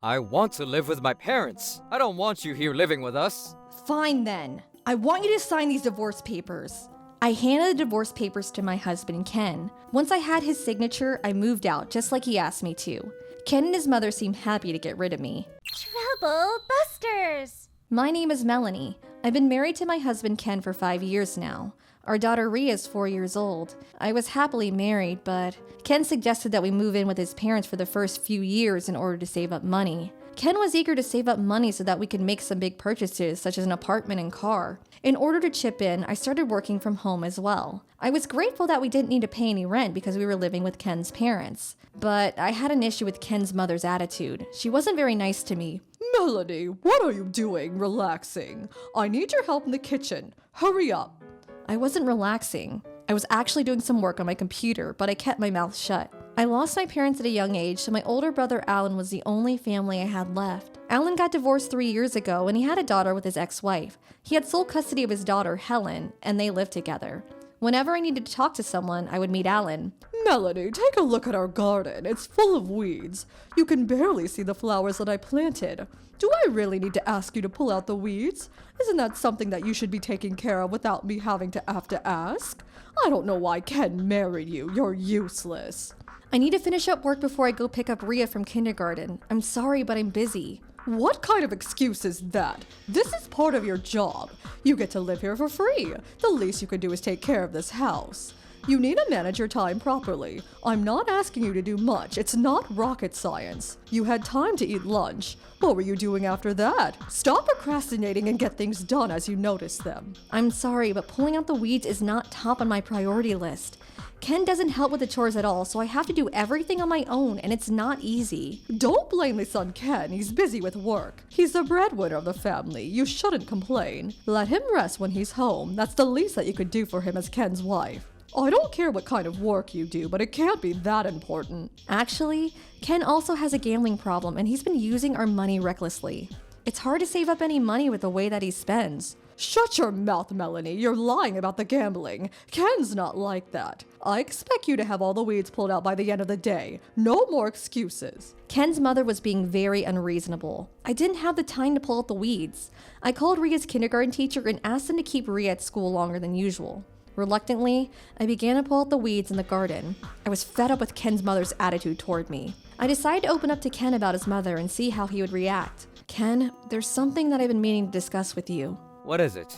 I want to live with my parents. I don't want you here living with us. Fine then. I want you to sign these divorce papers. I handed the divorce papers to my husband, Ken. Once I had his signature, I moved out just like he asked me to. Ken and his mother seemed happy to get rid of me. Trouble busters! My name is Melanie. I've been married to my husband, Ken, for 5 years now. Our daughter Rhea is 4 years old. I was happily married, but Ken suggested that we move in with his parents for the first few years in order to save up money. Ken was eager to save up money so that we could make some big purchases, such as an apartment and car. In order to chip in, I started working from home as well. I was grateful that we didn't need to pay any rent because we were living with Ken's parents. But I had an issue with Ken's mother's attitude. She wasn't very nice to me. Melanie, what are you doing? Relaxing. I need your help in the kitchen. Hurry up. I wasn't relaxing. I was actually doing some work on my computer, but I kept my mouth shut. I lost my parents at a young age, so my older brother Alan was the only family I had left. Alan got divorced 3 years ago, and he had a daughter with his ex-wife. He had sole custody of his daughter, Helen, and they lived together. Whenever I needed to talk to someone, I would meet Alan. Melanie, take a look at our garden. It's full of weeds. You can barely see the flowers that I planted. Do I really need to ask you to pull out the weeds? Isn't that something that you should be taking care of without me having to ask? I don't know why Ken married you. You're useless. I need to finish up work before I go pick up Rhea from kindergarten. I'm sorry, but I'm busy. What kind of excuse is that? This is part of your job. You get to live here for free. The least you can do is take care of this house. You need to manage your time properly. I'm not asking you to do much. It's not rocket science. You had time to eat lunch. What were you doing after that? Stop procrastinating and get things done as you notice them. I'm sorry, but pulling out the weeds is not top on my priority list. Ken doesn't help with the chores at all, so I have to do everything on my own, and it's not easy. Don't blame this on Ken. He's busy with work. He's the breadwinner of the family. You shouldn't complain. Let him rest when he's home. That's the least that you could do for him as Ken's wife. I don't care what kind of work you do, but it can't be that important. Actually, Ken also has a gambling problem, and he's been using our money recklessly. It's hard to save up any money with the way that he spends. Shut your mouth, Melanie. You're lying about the gambling. Ken's not like that. I expect you to have all the weeds pulled out by the end of the day. No more excuses. Ken's mother was being very unreasonable. I didn't have the time to pull out the weeds. I called Rhea's kindergarten teacher and asked him to keep Rhea at school longer than usual. Reluctantly, I began to pull out the weeds in the garden. I was fed up with Ken's mother's attitude toward me. I decided to open up to Ken about his mother and see how he would react. Ken, there's something that I've been meaning to discuss with you. What is it?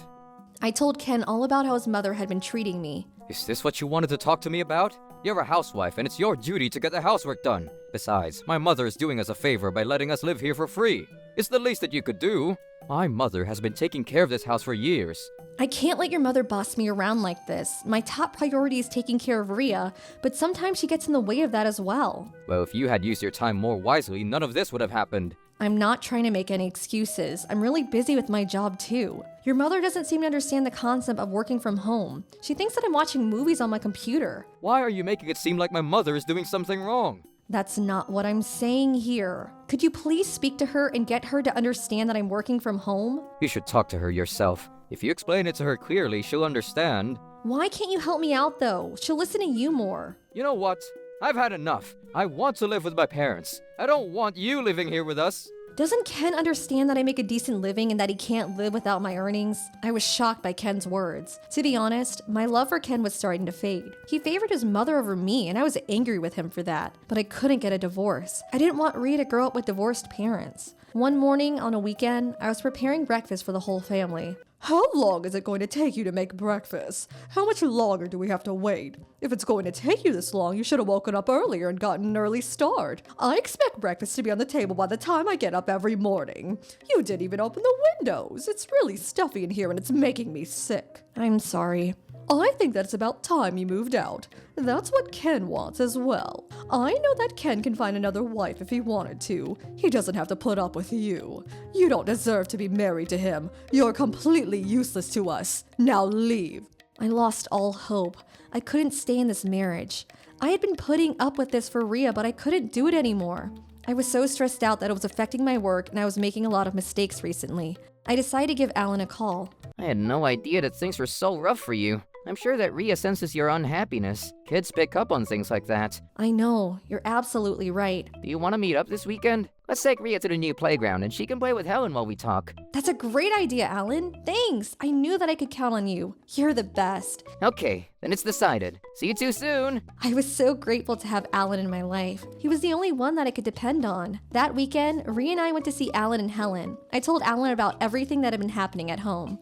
I told Ken all about how his mother had been treating me. Is this what you wanted to talk to me about? You're a housewife, and it's your duty to get the housework done. Besides, my mother is doing us a favor by letting us live here for free. It's the least that you could do. My mother has been taking care of this house for years. I can't let your mother boss me around like this. My top priority is taking care of Rhea, but sometimes she gets in the way of that as well. Well, if you had used your time more wisely, none of this would have happened. I'm not trying to make any excuses. I'm really busy with my job too. Your mother doesn't seem to understand the concept of working from home. She thinks that I'm watching movies on my computer. Why are you making it seem like my mother is doing something wrong? That's not what I'm saying here. Could you please speak to her and get her to understand that I'm working from home? You should talk to her yourself. If you explain it to her clearly, she'll understand. Why can't you help me out though? She'll listen to you more. You know what? I've had enough. I want to live with my parents. I don't want you living here with us. Doesn't Ken understand that I make a decent living and that he can't live without my earnings? I was shocked by Ken's words. To be honest, my love for Ken was starting to fade. He favored his mother over me, and I was angry with him for that. But I couldn't get a divorce. I didn't want Rhea to grow up with divorced parents. One morning on a weekend, I was preparing breakfast for the whole family. How long is it going to take you to make breakfast? How much longer do we have to wait? If it's going to take you this long, you should have woken up earlier and gotten an early start. I expect breakfast to be on the table by the time I get up every morning. You didn't even open the windows. It's really stuffy in here and it's making me sick. I'm sorry. I think that it's about time you moved out. That's what Ken wants as well. I know that Ken can find another wife if he wanted to. He doesn't have to put up with you. You don't deserve to be married to him. You're completely useless to us. Now leave. I lost all hope. I couldn't stay in this marriage. I had been putting up with this for Rhea, but I couldn't do it anymore. I was so stressed out that it was affecting my work and I was making a lot of mistakes recently. I decided to give Alan a call. I had no idea that things were so rough for you. I'm sure that Rhea senses your unhappiness. Kids pick up on things like that. I know, you're absolutely right. Do you want to meet up this weekend? Let's take Rhea to the new playground and she can play with Helen while we talk. That's a great idea, Alan. Thanks. I knew that I could count on you. You're the best. Okay, then it's decided. See you too soon. I was so grateful to have Alan in my life. He was the only one that I could depend on. That weekend, Rhea and I went to see Alan and Helen. I told Alan about everything that had been happening at home.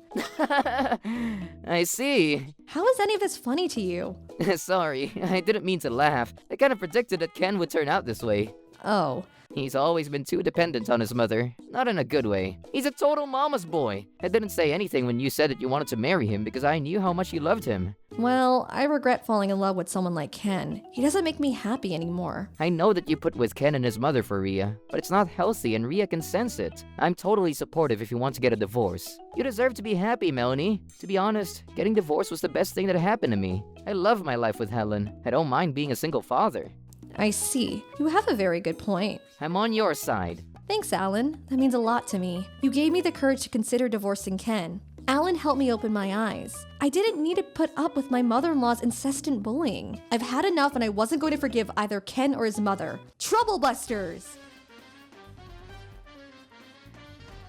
I see. How is any of this funny to you? Sorry, I didn't mean to laugh. I kind of predicted that Ken would turn out this way. Oh. He's always been too dependent on his mother. Not in a good way. He's a total mama's boy. I didn't say anything when you said that you wanted to marry him because I knew how much you loved him. Well, I regret falling in love with someone like Ken. He doesn't make me happy anymore. I know that you put with Ken and his mother for Rhea, but it's not healthy and Rhea can sense it. I'm totally supportive if you want to get a divorce. You deserve to be happy, Melanie. To be honest, getting divorced was the best thing that happened to me. I love my life with Helen. I don't mind being a single father. I see. You have a very good point. I'm on your side. Thanks, Alan. That means a lot to me. You gave me the courage to consider divorcing Ken. Alan helped me open my eyes. I didn't need to put up with my mother-in-law's incessant bullying. I've had enough and I wasn't going to forgive either Ken or his mother. Troublebusters!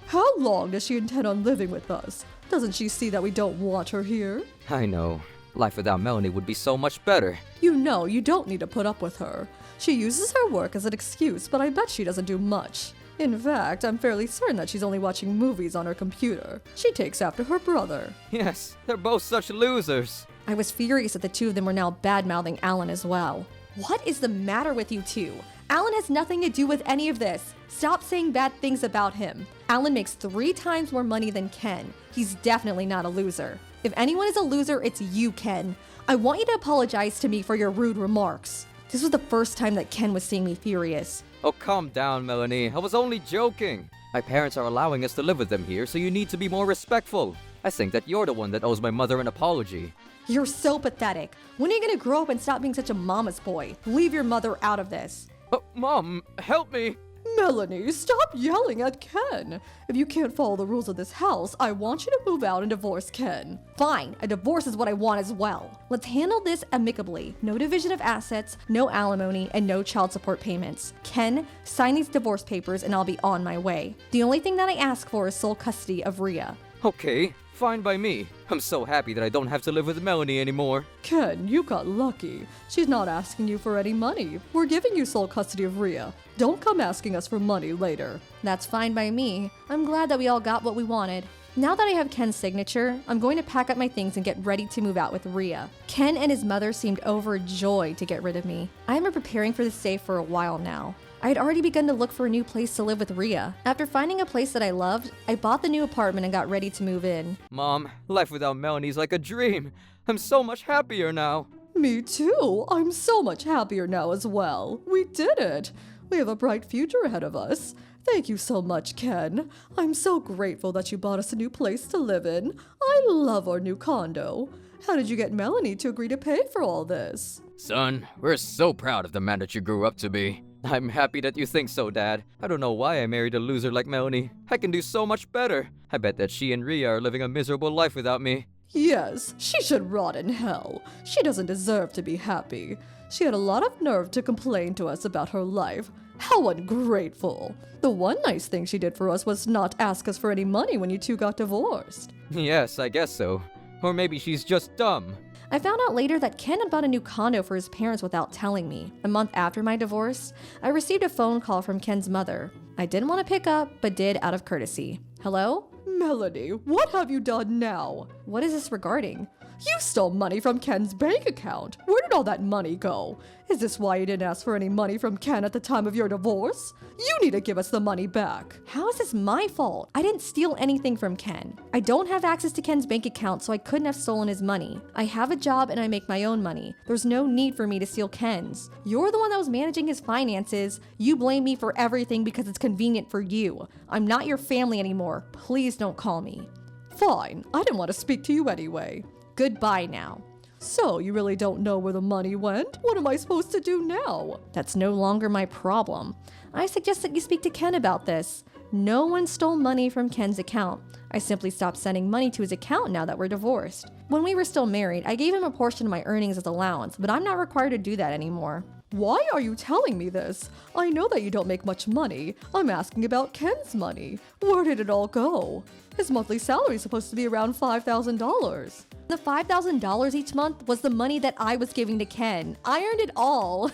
How long does she intend on living with us? Doesn't she see that we don't want her here? I know. Life without Melanie would be so much better. You know you don't need to put up with her. She uses her work as an excuse, but I bet she doesn't do much. In fact, I'm fairly certain that she's only watching movies on her computer. She takes after her brother. Yes, they're both such losers. I was furious that the two of them were now bad-mouthing Alan as well. What is the matter with you two? Alan has nothing to do with any of this. Stop saying bad things about him. Alan makes 3 times more money than Ken. He's definitely not a loser. If anyone is a loser, it's you, Ken. I want you to apologize to me for your rude remarks. This was the first time that Ken was seeing me furious. Oh, calm down, Melanie. I was only joking. My parents are allowing us to live with them here, so you need to be more respectful. I think that you're the one that owes my mother an apology. You're so pathetic. When are you gonna grow up and stop being such a mama's boy? Leave your mother out of this. Oh, Mom, help me. Melanie, stop yelling at Ken. If you can't follow the rules of this house, I want you to move out and divorce Ken. Fine, a divorce is what I want as well. Let's handle this amicably. No division of assets, no alimony, and no child support payments. Ken, sign these divorce papers and I'll be on my way. The only thing that I ask for is sole custody of Rhea. Okay, fine by me. I'm so happy that I don't have to live with Melanie anymore. Ken, you got lucky. She's not asking you for any money. We're giving you sole custody of Rhea. Don't come asking us for money later. That's fine by me. I'm glad that we all got what we wanted. Now that I have Ken's signature, I'm going to pack up my things and get ready to move out with Rhea. Ken and his mother seemed overjoyed to get rid of me. I have been preparing for this day for a while now. I had already begun to look for a new place to live with Rhea. After finding a place that I loved, I bought the new apartment and got ready to move in. Mom, life without Melanie's like a dream. I'm so much happier now. Me too. I'm so much happier now as well. We did it. We have a bright future ahead of us. Thank you so much, Ken. I'm so grateful that you bought us a new place to live in. I love our new condo. How did you get Melanie to agree to pay for all this? Son, we're so proud of the man that you grew up to be. I'm happy that you think so, Dad. I don't know why I married a loser like Melanie. I can do so much better. I bet that she and Rhea are living a miserable life without me. Yes, she should rot in hell. She doesn't deserve to be happy. She had a lot of nerve to complain to us about her life. How ungrateful. The one nice thing she did for us was not ask us for any money when you two got divorced. Yes, I guess so. Or maybe she's just dumb. I found out later that Ken had bought a new condo for his parents without telling me. A month after my divorce, I received a phone call from Ken's mother. I didn't want to pick up, but did out of courtesy. Hello? Melanie, what have you done now? What is this regarding? You stole money from Ken's bank account. Where did all that money go? Is this why you didn't ask for any money from Ken at the time of your divorce? You need to give us the money back. How is this my fault? I didn't steal anything from Ken. I don't have access to Ken's bank account, so I couldn't have stolen his money. I have a job and I make my own money. There's no need for me to steal Ken's. You're the one that was managing his finances. You blame me for everything because it's convenient for you. I'm not your family anymore. Please don't call me. Fine, I didn't want to speak to you anyway. Goodbye now. So, you really don't know where the money went? What am I supposed to do now? That's no longer my problem. I suggest that you speak to Ken about this. No one stole money from Ken's account. I simply stopped sending money to his account now that we're divorced. When we were still married, I gave him a portion of my earnings as allowance, but I'm not required to do that anymore. Why are you telling me this? I know that you don't make much money. I'm asking about Ken's money. Where did it all go? His monthly salary is supposed to be around $5,000. The $5,000 each month was the money that I was giving to Ken. I earned it all.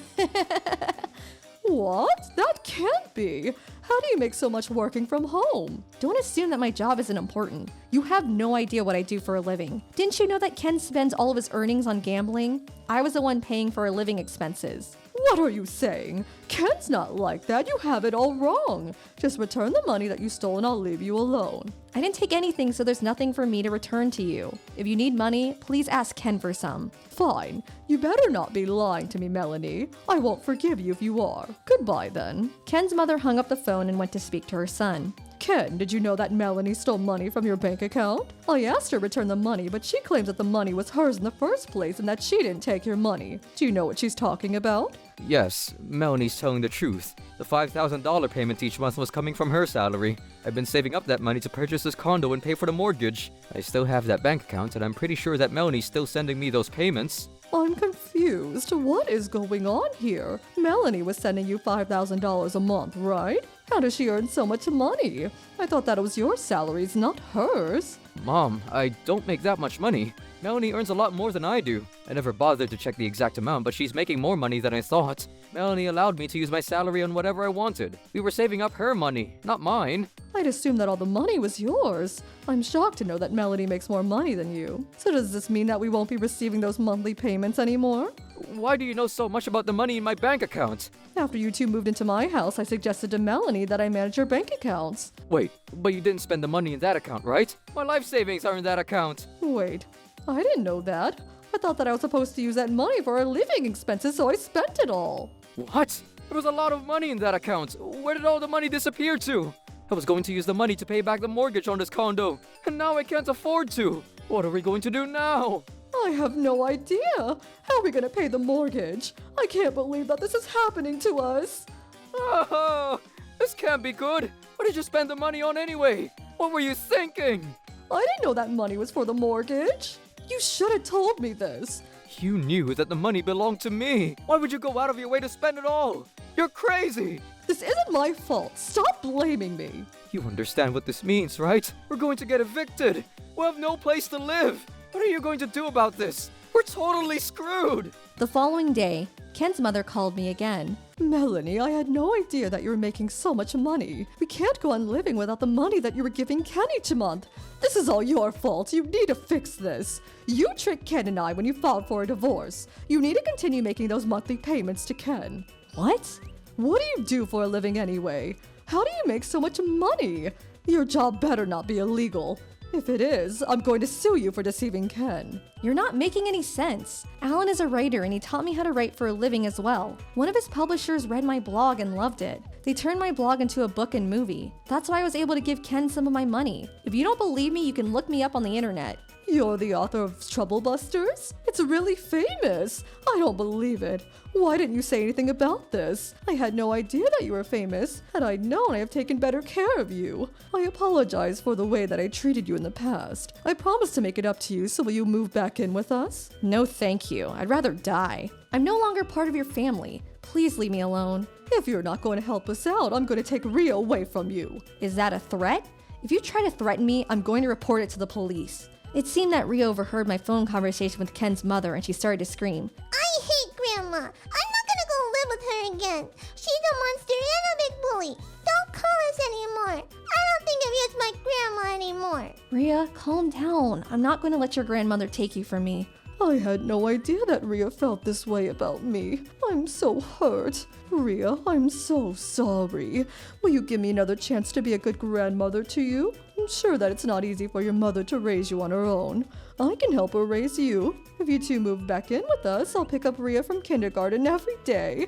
What? That can't be. How do you make so much working from home? Don't assume that my job isn't important. You have no idea what I do for a living. Didn't you know that Ken spends all of his earnings on gambling? I was the one paying for our living expenses. What are you saying? Ken's not like that. You have it all wrong. Just return the money that you stole and I'll leave you alone. I didn't take anything, so there's nothing for me to return to you. If you need money, please ask Ken for some. Fine. You better not be lying to me, Melanie. I won't forgive you if you are. Goodbye then. Ken's mother hung up the phone and went to speak to her son. Ken, did you know that Melanie stole money from your bank account? I asked her to return the money, but she claims that the money was hers in the first place and that she didn't take your money. Do you know what she's talking about? Yes, Melanie's telling the truth. The $5,000 payment each month was coming from her salary. I've been saving up that money to purchase this condo and pay for the mortgage. I still have that bank account, and I'm pretty sure that Melanie's still sending me those payments. I'm confused. What is going on here? Melanie was sending you $5,000 a month, right? How does she earn so much money? I thought that it was your salaries, not hers. Mom, I don't make that much money. Melanie earns a lot more than I do. I never bothered to check the exact amount, but she's making more money than I thought. Melanie allowed me to use my salary on whatever I wanted. We were saving up her money, not mine. I'd assumed that all the money was yours. I'm shocked to know that Melanie makes more money than you. So does this mean that we won't be receiving those monthly payments anymore? Why do you know so much about the money in my bank account? After you two moved into my house, I suggested to Melanie that I manage your bank accounts. Wait, but you didn't spend the money in that account, right? My life savings are in that account. Wait, I didn't know that. I thought that I was supposed to use that money for our living expenses, so I spent it all. What? There was a lot of money in that account. Where did all the money disappear to? I was going to use the money to pay back the mortgage on this condo, and now I can't afford to. What are we going to do now? I have no idea. How are we going to pay the mortgage? I can't believe that this is happening to us. Oh, this can't be good. What did you spend the money on anyway? What were you thinking? I didn't know that money was for the mortgage. You should have told me this. You knew that the money belonged to me. Why would you go out of your way to spend it all? You're crazy. This isn't my fault. Stop blaming me. You understand what this means, right? We're going to get evicted. We'll have no place to live. What are you going to do about this? We're totally screwed. The following day, Ken's mother called me again. Melanie, I had no idea that you were making so much money. We can't go on living without the money that you were giving Ken each month. This is all your fault. You need to fix this. You tricked Ken and I when you filed for a divorce. You need to continue making those monthly payments to Ken. What? What do you do for a living anyway? How do you make so much money? Your job better not be illegal. If it is, I'm going to sue you for deceiving Ken. You're not making any sense. Alan is a writer and he taught me how to write for a living as well. One of his publishers read my blog and loved it. They turned my blog into a book and movie. That's why I was able to give Ken some of my money. If you don't believe me, you can look me up on the internet. You're the author of Trouble Busters? It's really famous. I don't believe it. Why didn't you say anything about this? I had no idea that you were famous. Had I known, I have taken better care of you. I apologize for the way that I treated you in the past. I promise to make it up to you, so will you move back in with us? No thank you. I'd rather die. I'm no longer part of your family. Please leave me alone. If you're not going to help us out, I'm going to take Ria away from you. Is that a threat? If you try to threaten me, I'm going to report it to the police. It seemed that Ria overheard my phone conversation with Ken's mother and she started to scream. I hate Grandma. I'm not gonna go live with her again. She's a monster and a big bully. Don't call us anymore. I don't think of you as my grandma anymore. Ria, calm down. I'm not going to let your grandmother take you from me. I had no idea that Ria felt this way about me. I'm so hurt. Ria, I'm so sorry. Will you give me another chance to be a good grandmother to you? I'm sure that it's not easy for your mother to raise you on her own. I can help her raise you. If you two move back in with us, I'll pick up Ria from kindergarten every day.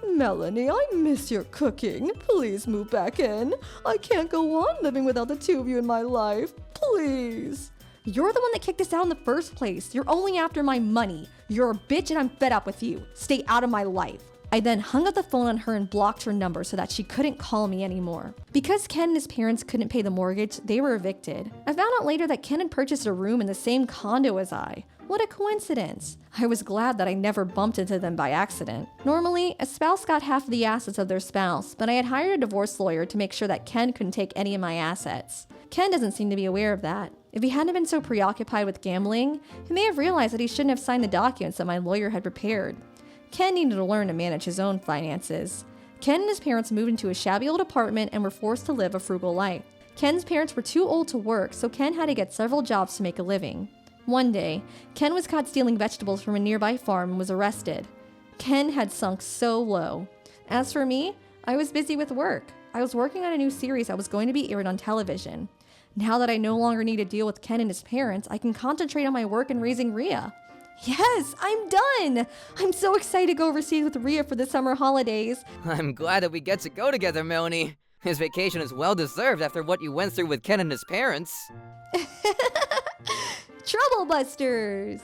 Melanie, I miss your cooking. Please move back in. I can't go on living without the two of you in my life. Please. You're the one that kicked us out in the first place. You're only after my money. You're a bitch and I'm fed up with you. Stay out of my life. I then hung up the phone on her and blocked her number so that she couldn't call me anymore. Because Ken and his parents couldn't pay the mortgage, they were evicted. I found out later that Ken had purchased a room in the same condo as I. What a coincidence. I was glad that I never bumped into them by accident. Normally, a spouse got half of the assets of their spouse, but I had hired a divorce lawyer to make sure that Ken couldn't take any of my assets. Ken doesn't seem to be aware of that. If he hadn't been so preoccupied with gambling, he may have realized that he shouldn't have signed the documents that my lawyer had prepared. Ken needed to learn to manage his own finances. Ken and his parents moved into a shabby old apartment and were forced to live a frugal life. Ken's parents were too old to work, so Ken had to get several jobs to make a living. One day, Ken was caught stealing vegetables from a nearby farm and was arrested. Ken had sunk so low. As for me, I was busy with work. I was working on a new series that was going to be aired on television. Now that I no longer need to deal with Ken and his parents, I can concentrate on my work and raising Rhea. Yes, I'm done! I'm so excited to go overseas with Rhea for the summer holidays. I'm glad that we get to go together, Melanie. His vacation is well deserved after what you went through with Ken and his parents. Trouble Busters!